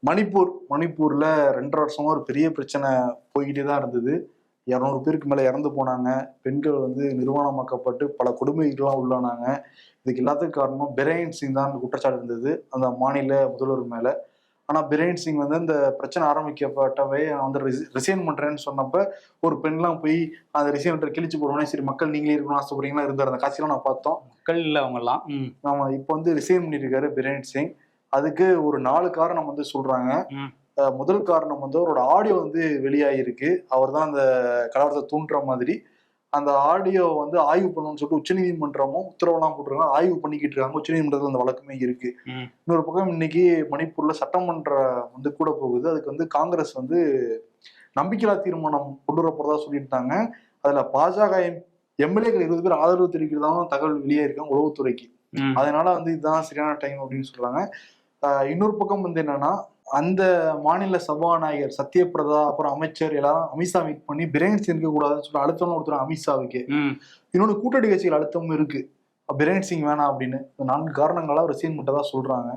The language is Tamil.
மணிப்பூர்ல 2.5 வருஷமா ஒரு பெரிய பிரச்சனை போய்கிட்டே தான் இருந்தது. 200 பேருக்கு மேல இறந்து போனாங்க. பெண்கள் வந்து நிர்வாணமாக்கப்பட்டு பல கொடுமைகள்லாம் உள்ளானாங்க. இதுக்கு எல்லாத்துக்கும் காரணம் பிரேன் சிங் தான் குற்றச்சாட்டு இருந்தது அந்த மாநில முதல்வர் மேல. ஆனா பிரேன் சிங் வந்து அந்த பிரச்சனை ஆரம்பிக்கப்பட்டவே நான் வந்து ரிசைன் பண்றேன்னு சொன்னப்ப ஒரு பெண்லாம் போய் அந்த ரிசைன் லெட்டர் கிழிச்சு போடுவோனே, சரி மக்கள் நீங்களே இருக்கணும்னு ஆசைப்படுறீங்களா இருந்தார். அந்த காட்சியெல்லாம் நான் பார்த்தோம். மக்கள் இல்லை அவங்க எல்லாம். ஆமா, இப்போ வந்து ரிசைன் பண்ணியிருக்காரு பிரேன் சிங். அதுக்கு ஒரு 4 காரணம் வந்து சொல்றாங்க. முதல் காரணம் வந்து அவரோட ஆடியோ வந்து வெளியாகிருக்கு. அவர் தான் அந்த கலவரத்தை தூண்டுற மாதிரி. அந்த ஆடியோ வந்து ஆய்வு பண்ணணும்னு சொல்லிட்டு உச்சநீதிமன்றமும் உத்தரவுலாம் போட்டிருக்காங்க. ஆய்வு பண்ணிக்கிட்டு இருக்காங்க. உச்சநீதிமன்றத்தில் அந்த வழக்குமே இருக்கு. இன்னொரு பக்கம் இன்னைக்கு மணிப்பூர்ல சட்டமன்றம் வந்து கூட போகுது. அதுக்கு வந்து காங்கிரஸ் வந்து நம்பிக்கையில்லா தீர்மானம் கொண்டு வர போறதா சொல்லியிருந்தாங்க. அதுல பாஜக எம்எல்ஏக்கள் 20 பேர் ஆதரவு தெரிவிக்கிறதாவும் தகவல் வெளியாயிருக்காங்க உளவுத்துறைக்கு. அதனால வந்து இதுதான் சரியான டைம் அப்படின்னு சொல்றாங்க. இன்னொரு பக்கம் வந்து என்னன்னா, அந்த மாநில சபாநாயகர் சத்யபிரதா அப்புறம் அமைச்சர் எல்லாரும் அமித்ஷா மீட் பண்ணி பிரேன் சிங் இருக்க கூடாதுன்னு சொல்லி அழுத்தம் கொடுத்துறாங்க அமித்ஷாவுக்கு. இன்னொன்னு கூட்டணி கட்சிகள் அழுத்தமும் இருக்கு பிரேன் சிங் வேணாம் அப்படின்னு. 4 காரணங்களா ரிசைன் மட்டும் தான் சொல்றாங்க.